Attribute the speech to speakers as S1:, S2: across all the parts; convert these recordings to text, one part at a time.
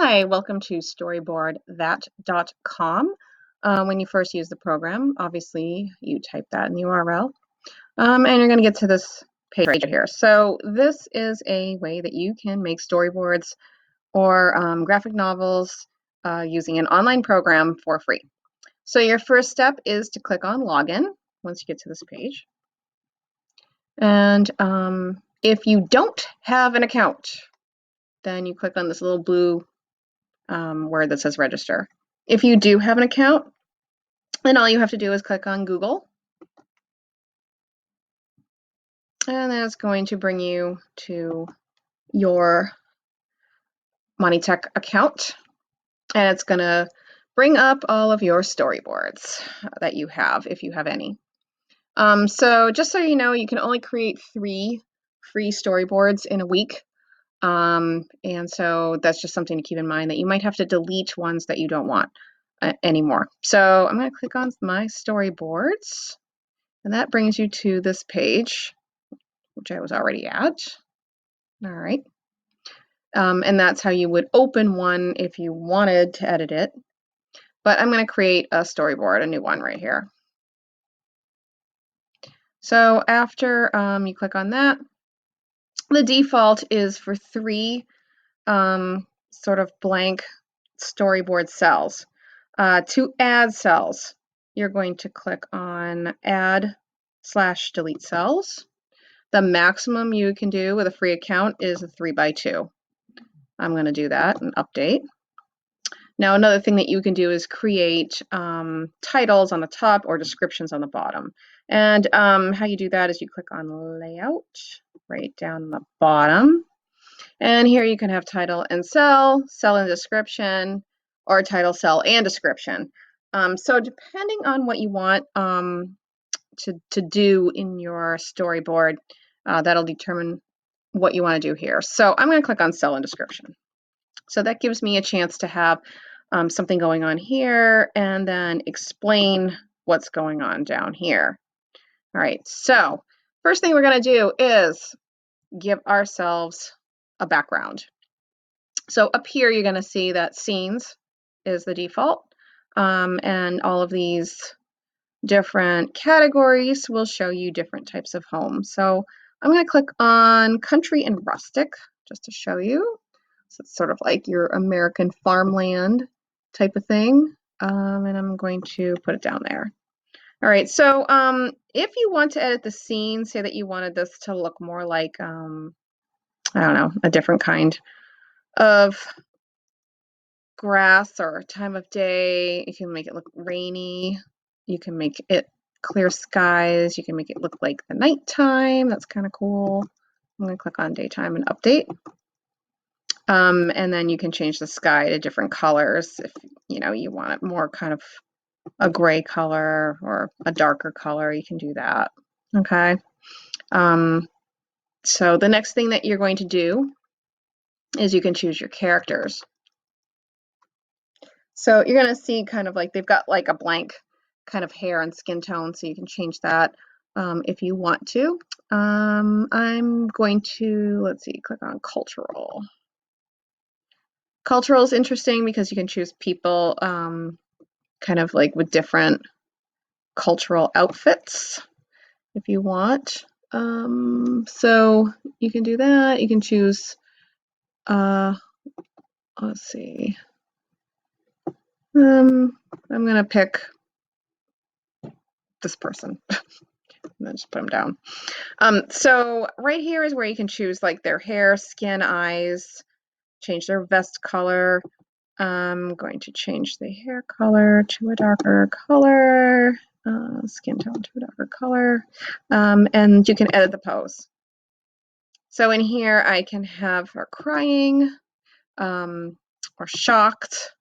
S1: Hi, welcome to StoryboardThat.com. When you first use the program, obviously you type that in the URL, and you're going to get to this page right here. So this is a way that you can make storyboards or graphic novels using an online program for free. So your first step is to click on Login once you get to this page. And if you don't have an account, then you click on this little blue word that says register. If you do have an account, then all you have to do is click on Google, and that's going to bring you to your MoneyTech account, and it's going to bring up all of your storyboards that you have, if you have any. So just so you know, you can only create 3 free storyboards in a week. And so that's just something to keep in mind, that you might have to delete ones that you don't want anymore. So I'm going to click on my storyboards, and that brings you to this page, which I was already at. All right. And that's how you would open one if you wanted to edit it. But I'm going to create a storyboard, a new one right here. So after you click on that, the default is for 3 sort of blank storyboard cells. To add cells, you're going to click on Add/Delete Cells. The maximum you can do with a free account is a 3x2. I'm going to do that and update. Now, another thing that you can do is create titles on the top or descriptions on the bottom. And how you do that is you click on Layout right down the bottom. And here you can have title and cell, cell and description, or title, cell, and description. So depending on what you want to do in your storyboard, that'll determine what you want to do here. So I'm going to click on cell and description. So that gives me a chance to have something going on here and then explain what's going on down here. All right, so first thing we're going to do is give ourselves a background. So up here, you're going to see that scenes is the default, and all of these different categories will show you different types of homes. So I'm going to click on country and rustic just to show you. So it's sort of like your American farmland type of thing, and I'm going to put it down there. All right, so if you want to edit the scene, say that you wanted this to look more like, I don't know, a different kind of grass or time of day. You can make it look rainy. You can make it clear skies. You can make it look like the nighttime. That's kind of cool. I'm going to click on daytime and update. And then you can change the sky to different colors if you want it more kind of a gray color or a darker color. You can do that. Okay. So the next thing that you're going to do is you can choose your characters. So you're going to see kind of like they've got like a blank kind of hair and skin tone, so you can change that if you want to. I'm going to, let's see, click on cultural. Cultural is interesting because you can choose people kind of like with different cultural outfits if you want. So you can do that. You can choose, let's see. I'm going to pick this person. And then just put them down. So right here is where you can choose like their hair, skin, eyes, change their vest color. I'm going to change the hair color to a darker color, skin tone to a darker color, and you can edit the pose. So in here I can have her crying or shocked.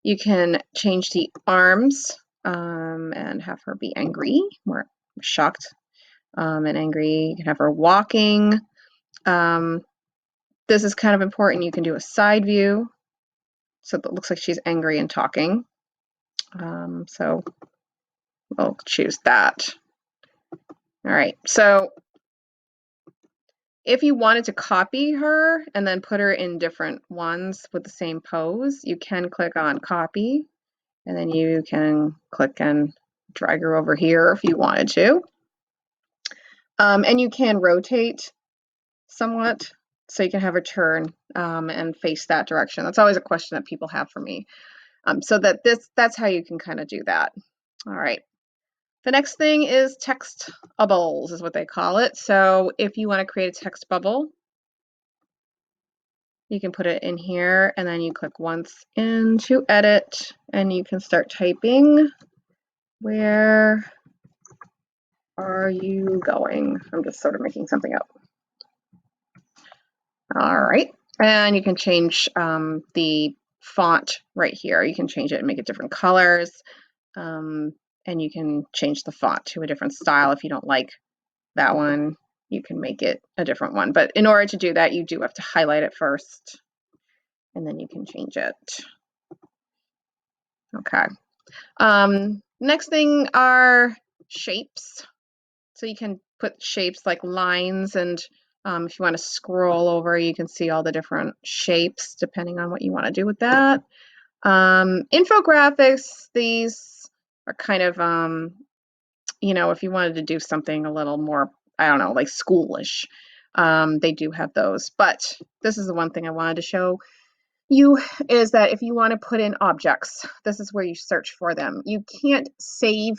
S1: You can change the arms and have her be angry, more shocked and angry. You can have her walking. This is kind of important. You can do a side view, so it looks like she's angry and talking. So we'll choose that. All right, so If you wanted to copy her and then put her in different ones with the same pose, you can click on copy, and then you can click and drag her over here if you wanted to. And you can rotate somewhat, so you can have her turn and face that direction. That's always a question that people have for me. So that's how you can kind of do that. All right. The next thing is text bubbles is what they call it. So if you want to create a text bubble, you can put it in here, and then you click once into edit, and you can start typing. Where are you going? I'm just sort of making something up. All right. And you can change the font right here. You can change it and make it different colors. And you can change the font to a different style. If you don't like that one, you can make it a different one. But in order to do that, you do have to highlight it first, and then you can change it. Okay. Next thing are shapes. So you can put shapes like lines, and if you want to scroll over, you can see all the different shapes depending on what you want to do with that. Infographics, these are kind of, if you wanted to do something a little more, I don't know, like schoolish, they do have those. But this is the one thing I wanted to show you, is that if you want to put in objects, this is where you search for them. You can't save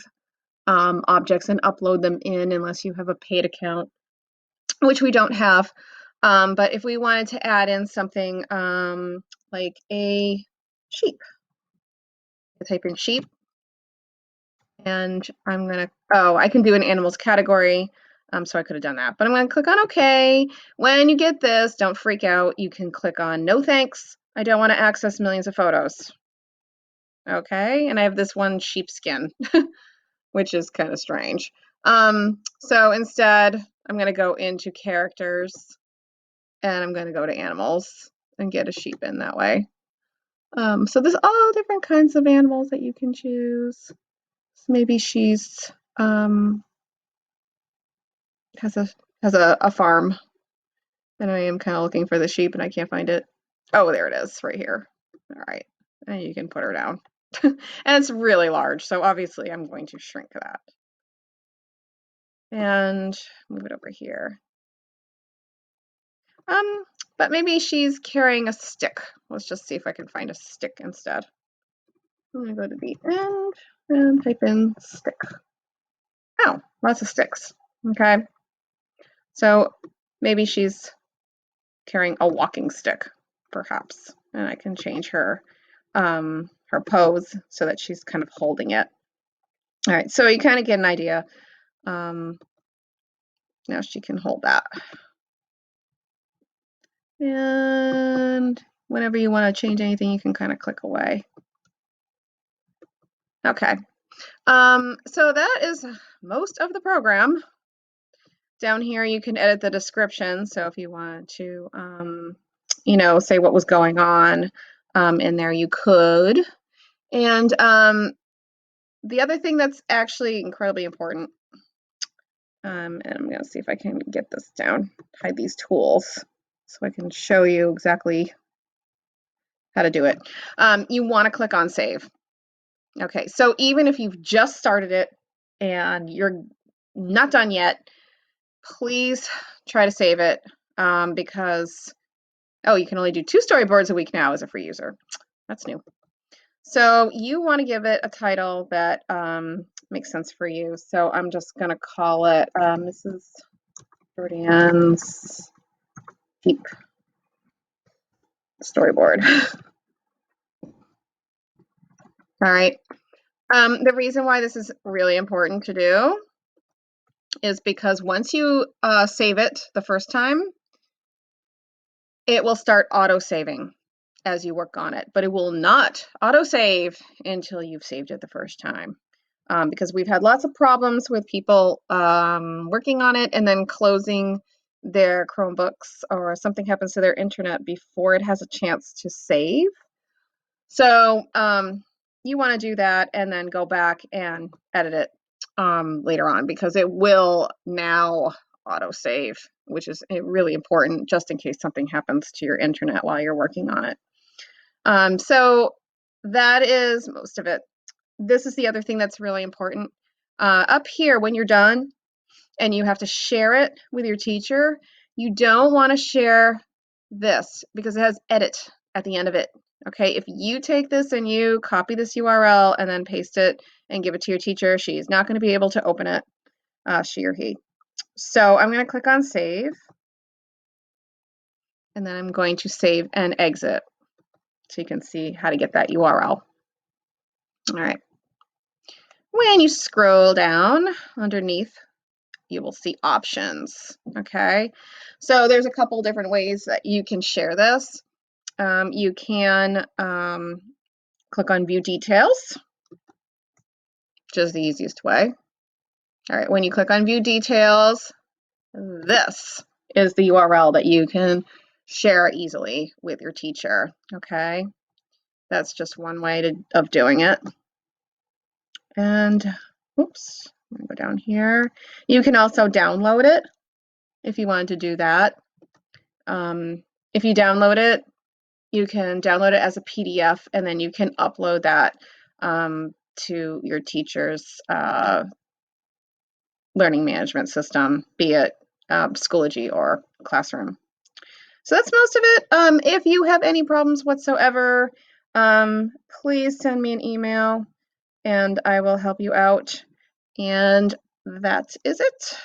S1: objects and upload them in unless you have a paid account, which we don't have. But if we wanted to add in something like a sheep, I type in sheep, and I'm gonna, I can do an animals category, so I could have done that, but I'm gonna click on OK. When you get this, don't freak out. You can click on no thanks. I don't want to access millions of photos. Okay, and I have this one sheepskin, which is kind of strange. So instead, I'm going to go into characters, and I'm going to go to animals and get a sheep in that way. So there's all different kinds of animals that you can choose. So maybe she's has a farm, and I am kind of looking for the sheep, and I can't find it. Oh, there it is, right here. All right, and you can put her down. And it's really large, so obviously I'm going to shrink that and move it over here. But maybe she's carrying a stick. Let's just see if I can find a stick instead. I'm gonna go to the end and type in stick. Oh, lots of sticks. Okay. So maybe she's carrying a walking stick, perhaps. And I can change her her pose so that she's kind of holding it. All right, so you kind of get an idea. Now she can hold that. And whenever you want to change anything, you can kind of click away. Okay. So that is most of the program. Down here, you can edit the description. So if you want to, say what was going on in there, you could. And the other thing that's actually incredibly important, and I'm going to see if I can get this down, hide these tools so I can show you exactly how to do it. You want to click on save. Okay, so even if you've just started it and you're not done yet, please try to save it because, you can only do 2 storyboards a week now as a free user. That's new. So you want to give it a title that makes sense for you. So I'm just going to call it Mrs. Jordan's Deep Storyboard. All right. The reason why this is really important to do is because once you save it the first time, it will start auto-saving as you work on it, but it will not auto-save until you've saved it the first time. Because we've had lots of problems with people working on it and then closing their Chromebooks, or something happens to their internet before it has a chance to save. So you want to do that and then go back and edit it later on, because it will now autosave, which is really important just in case something happens to your internet while you're working on it. So that is most of it. This is the other thing that's really important. Up here, when you're done and you have to share it with your teacher, you don't want to share this because it has edit at the end of it. Okay, if you take this and you copy this URL and then paste it and give it to your teacher, she's not going to be able to open it, she or he. So I'm going to click on save, and then I'm going to save and exit so you can see how to get that URL. All right. When you scroll down underneath, you will see options. Okay, so there's a couple different ways that you can share this. You can click on view details, which is the easiest way. All right, when you click on view details, this is the URL that you can share easily with your teacher. Okay, that's just one way of doing it. And oops, I'm gonna go down here. You can also download it if you wanted to do that. If you download it, you can download it as a PDF, and then you can upload that to your teacher's learning management system, be it Schoology or Classroom. So that's most of it. If you have any problems whatsoever, please send me an email and I will help you out. And that is it.